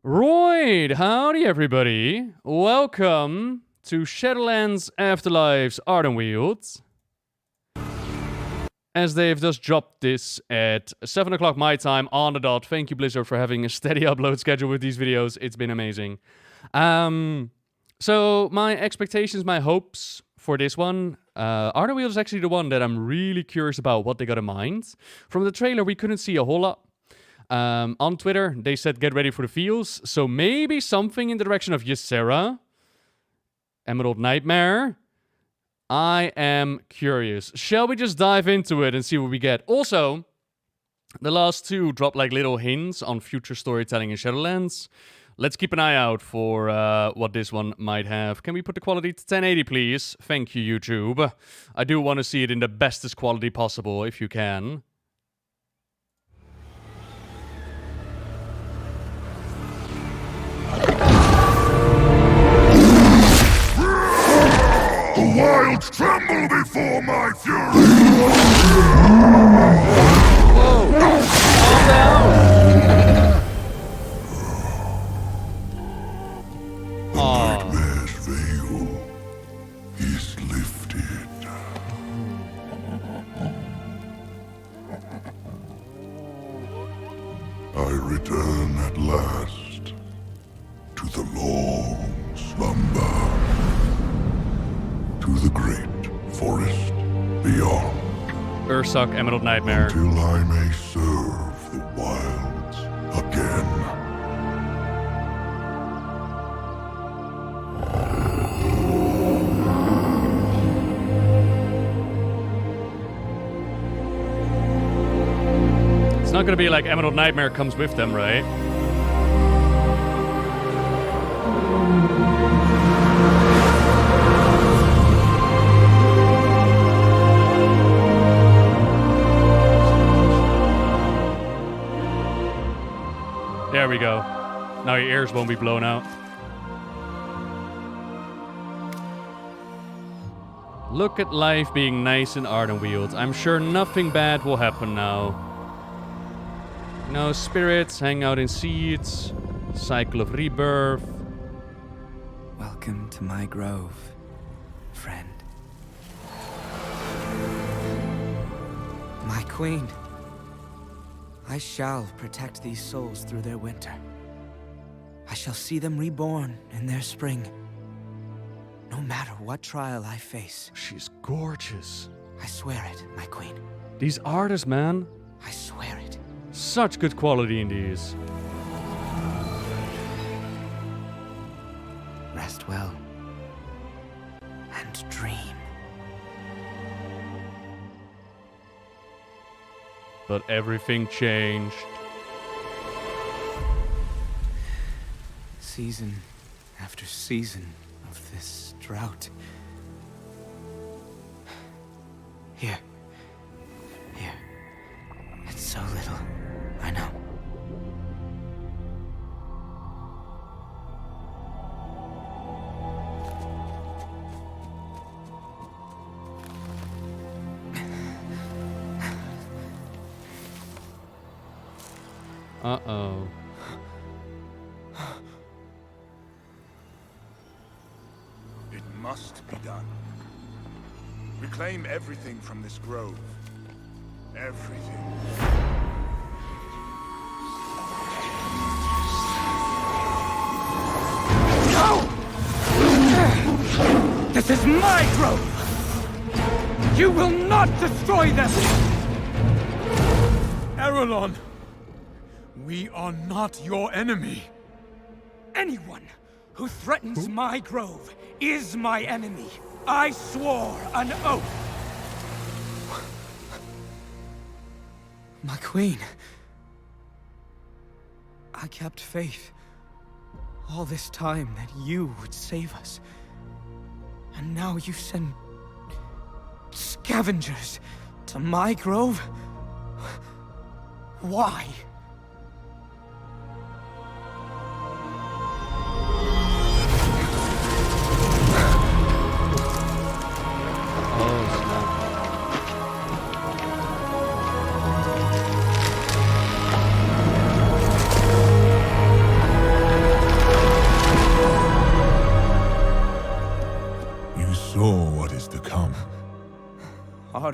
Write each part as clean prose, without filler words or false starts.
Right, howdy everybody. Welcome to Shadowlands Afterlives Ardenweald. As they've just dropped this at 7 o'clock my time on the dot. Thank you, Blizzard, for having a steady upload schedule with these videos. It's been amazing. So my expectations, my hopes for this one. Ardenweald is actually the one that I'm really curious about what they got in mind. From the trailer, we couldn't see a whole lot. On Twitter, they said get ready for the feels. So maybe something in the direction of Ysera. Emerald Nightmare. I am curious. Shall we just dive into it and see what we get? Also, the last two dropped like little hints on future storytelling in Shadowlands. Let's keep an eye out for what this one might have. Can we put the quality to 1080, please? Thank you, YouTube. I do want to see it in the bestest quality possible, if you can. The wilds tremble before my fury! Whoa! Calm down! Nightmare's veil is lifted. I return at last to the long slumber. To the great forest beyond. Ursak, Emerald Nightmare. Until I may serve the wilds again. It's not gonna be like Emerald Nightmare comes with them, right? There we go. Now your ears won't be blown out. Look at life being nice in Ardenweald. I'm sure nothing bad will happen now. No spirits hang out in seeds. Cycle of rebirth. Welcome to my grove, friend. My queen. I shall protect these souls through their winter. I shall see them reborn in their spring. No matter what trial I face. She's gorgeous. I swear it, my queen. These artists, man. I swear it. Such good quality in these. Rest well. And dream. But everything changed. Season after season of this drought. Here. It's so little, I know. Uh-oh. It must be done. Reclaim everything from this grove. Everything. No! This is my grove! You will not destroy them! Arelon! We are not your enemy. Anyone who threatens my grove is my enemy. I swore an oath. My queen. I kept faith all this time that you would save us. And now you send scavengers to my grove? Why?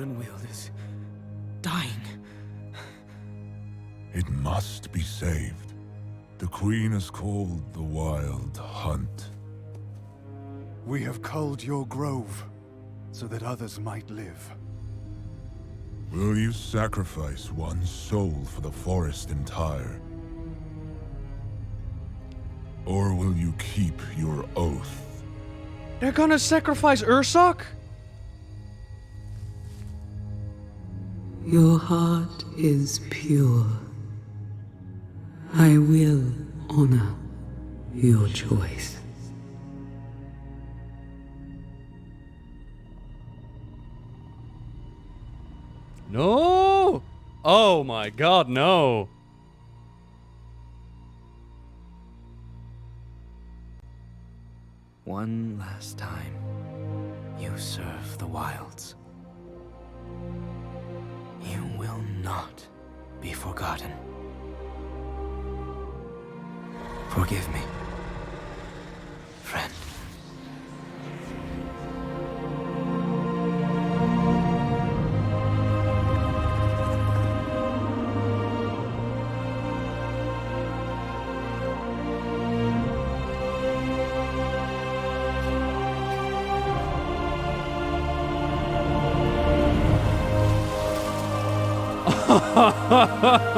Ardenweald is dying. It must be saved. The Queen is called the Wild Hunt. We have culled your grove, so that others might live. Will you sacrifice one soul for the forest entire? Or will you keep your oath? They're gonna sacrifice Ursoc? Your heart is pure. I will honor your choice. No! Oh my god, no! One last time, you serve the wilds. You will not be forgotten. Forgive me, friend.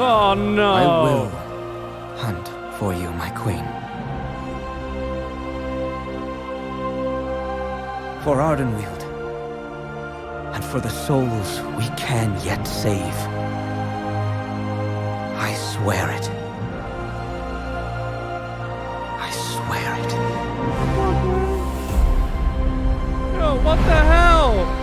Oh no! I will hunt for you, my queen. For Ardenweald. And for the souls we can yet save. I swear it. I swear it. Yo, what the hell?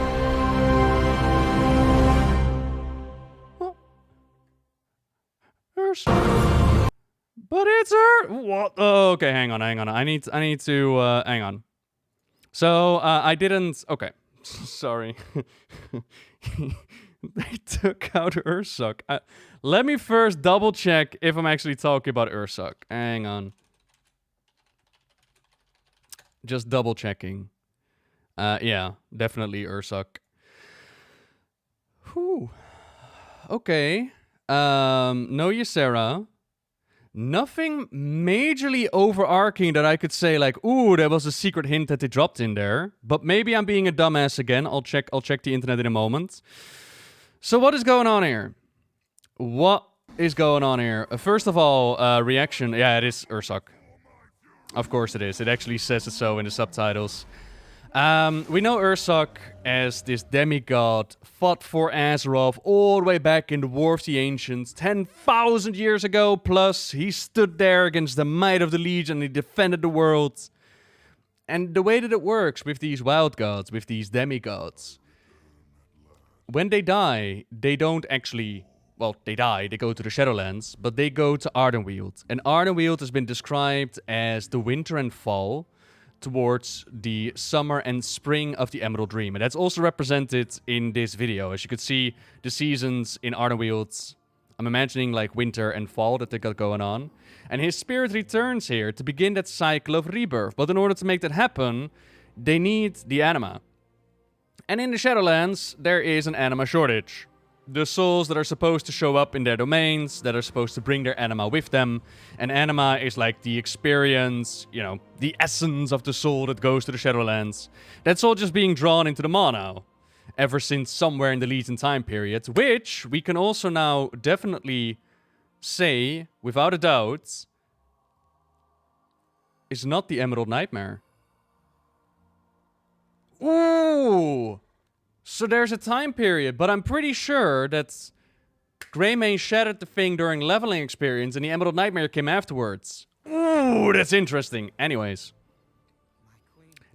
But it's her. What? Oh, okay, hang on. I need to hang on. So I didn't. Okay, sorry. They took out Ursoc. Let me first double check if I'm actually talking about Ursoc. Hang on. Just double checking. Yeah, definitely Ursoc. Whew. Okay. No Ysera. Nothing majorly overarching that I could say like, ooh, there was a secret hint that they dropped in there. But maybe I'm being a dumbass again. I'll check the internet in a moment. So what is going on here? What is going on here? First of all, reaction. Yeah, it is Ursoc. Of course it is. It actually says it so in the subtitles. We know Ursoc as this demigod fought for Azeroth all the way back in the War of the Ancients, 10,000 years ago plus. He stood there against the might of the Legion and he defended the world. And the way that it works with these wild gods, with these demigods, when they die, they don't actually... Well, they die, they go to the Shadowlands, but they go to Ardenweald. And Ardenweald has been described as the winter and fall towards the summer and spring of the Emerald Dream. And that's also represented in this video. As you could see, the seasons in Ardenweald, I'm imagining like winter and fall that they got going on. And his spirit returns here to begin that cycle of rebirth. But in order to make that happen, they need the anima. And in the Shadowlands, there is an anima shortage. The souls that are supposed to show up in their domains, that are supposed to bring their anima with them. And anima is like the experience, you know, the essence of the soul that goes to the Shadowlands. That's all just being drawn into the maw now. Ever since somewhere in the Legion time period. Which we can also now definitely say, without a doubt, is not the Emerald Nightmare. Ooh! So there's a time period, but I'm pretty sure that Greymane shattered the thing during leveling experience and the Emerald Nightmare came afterwards. Ooh, that's interesting. Anyways.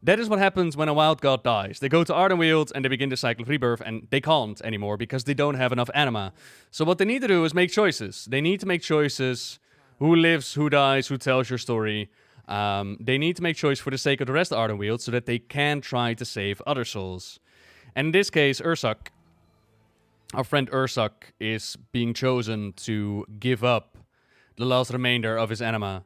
That is what happens when a wild god dies. They go to Ardenweald and they begin the cycle of rebirth and they can't anymore because they don't have enough anima. So what they need to do is make choices. They need to make choices. Who lives, who dies, who tells your story. They need to make choice for the sake of the rest of Ardenweald so that they can try to save other souls. And in this case, Ursoc, our friend Ursoc, is being chosen to give up the last remainder of his anima,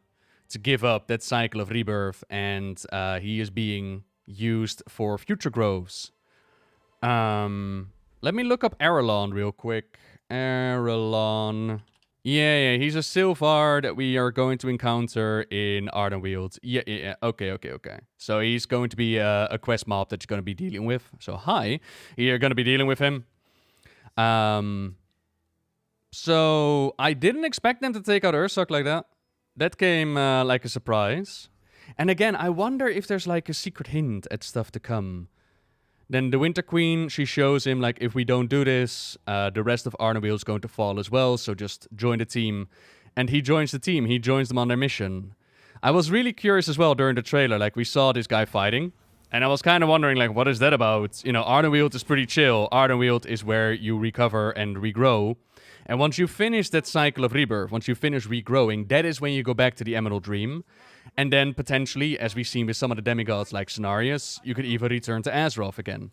to give up that cycle of rebirth, and he is being used for future groves. Let me look up Arelon real quick. Arelon. Yeah, he's a Sylvar that we are going to encounter in Ardenweald. Yeah. Okay. So he's going to be a quest mob that you're going to be dealing with. So hi, you're going to be dealing with him. So I didn't expect them to take out Ursoc like that. That came like a surprise. And again, I wonder if there's like a secret hint at stuff to come. Then the Winter Queen, she shows him, like, if we don't do this, the rest of Ardenweald is going to fall as well, so just join the team. And he joins the team. He joins them on their mission. I was really curious as well during the trailer. Like, we saw this guy fighting, and I was kind of wondering, like, what is that about? You know, Ardenweald is pretty chill. Ardenweald is where you recover and regrow. And once you finish that cycle of rebirth, once you finish regrowing, that is when you go back to the Emerald Dream. And then potentially, as we've seen with some of the demigods like Cenarius, you could even return to Azeroth again.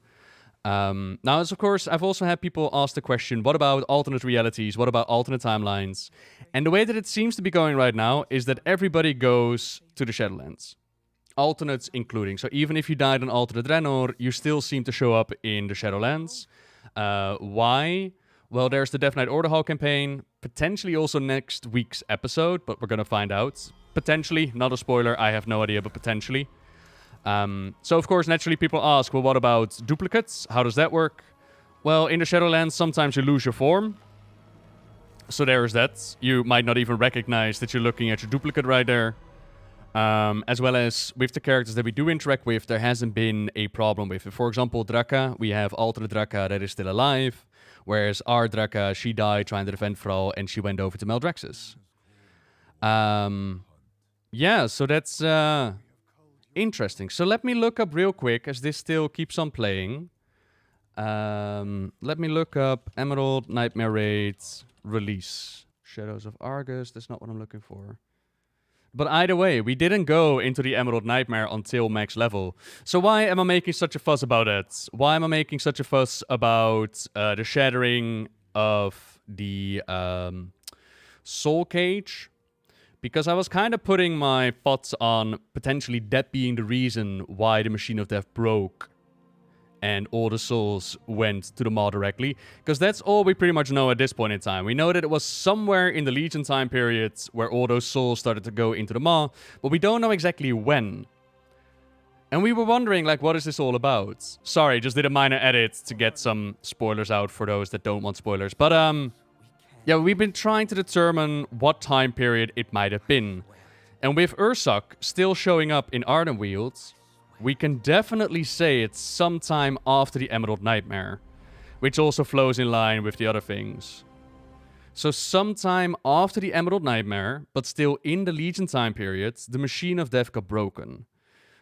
Now, of course, I've also had people ask the question, what about alternate realities? What about alternate timelines? And the way that it seems to be going right now is that everybody goes to the Shadowlands. Alternates including. So even if you died on alternate Draenor, you still seem to show up in the Shadowlands. Why? Well, there's the Death Knight Order Hall campaign, potentially also next week's episode, but we're going to find out. Potentially, not a spoiler, I have no idea, but potentially. So, of course, naturally people ask, well, what about duplicates? How does that work? Well, in the Shadowlands, sometimes you lose your form. So there is that. You might not even recognize that you're looking at your duplicate right there. As well as with the characters that we do interact with, there hasn't been a problem with it. For example, Draka, we have alternate Draka that is still alive. Whereas our Draka, she died trying to defend Thrall, and she went over to Maldraxxus. Yeah, so that's interesting. So let me look up real quick, as this still keeps on playing. Let me look up Emerald Nightmare Raids release. Shadows of Argus, that's not what I'm looking for. But either way, we didn't go into the Emerald Nightmare until max level. So why am I making such a fuss about it? Why am I making such a fuss about the shattering of the Soul Cage? Because I was kind of putting my thoughts on potentially that being the reason why the Machine of Death broke and all the souls went to the Maw directly. Because that's all we pretty much know at this point in time. We know that it was somewhere in the Legion time period where all those souls started to go into the Maw, but we don't know exactly when. And we were wondering, like, what is this all about? Sorry, just did a minor edit to get some spoilers out for those that don't want spoilers. But, yeah, we've been trying to determine what time period it might have been. And with Ursoc still showing up in Ardenweald, we can definitely say it's sometime after the Emerald Nightmare, which also flows in line with the other things. So sometime after the Emerald Nightmare, but still in the Legion time period, the Machine of Death got broken.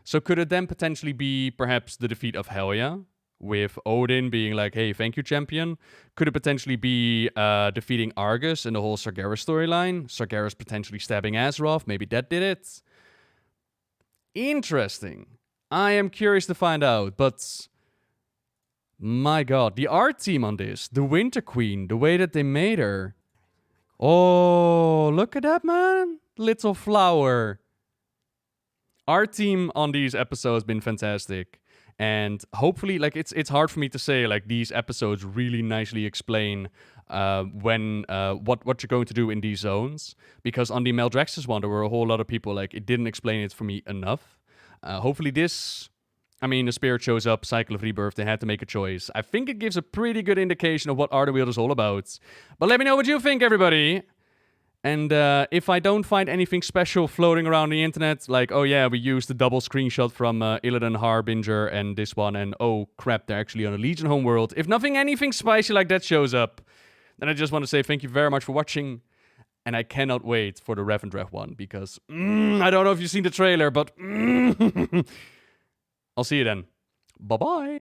So could it then potentially be perhaps the defeat of Helya, with Odin being like, hey, thank you, champion? Could it potentially be defeating Argus and the whole Sargeras storyline? Sargeras potentially stabbing Azeroth, maybe that did it? Interesting. I am curious to find out, but my god, the art team on this, the Winter Queen, the way that they made her. Oh, look at that, man. Little flower. Art team on these episodes has been fantastic. And hopefully, like, it's hard for me to say, like, these episodes really nicely explain what you're going to do in these zones. Because on the Maldraxxus one, there were a whole lot of people, like, it didn't explain it for me enough. Hopefully this, I mean, the spirit shows up, Cycle of Rebirth, they had to make a choice. I think it gives a pretty good indication of what Ardenweald is all about. But let me know what you think, everybody. And if I don't find anything special floating around the internet, like, oh yeah, we used the double screenshot from Illidan Harbinger and this one, and oh crap, they're actually on a Legion homeworld. If anything spicy like that shows up, then I just want to say thank you very much for watching. And I cannot wait for the Revendreth one, because I don't know if you've seen the trailer, but I'll see you then. Bye-bye.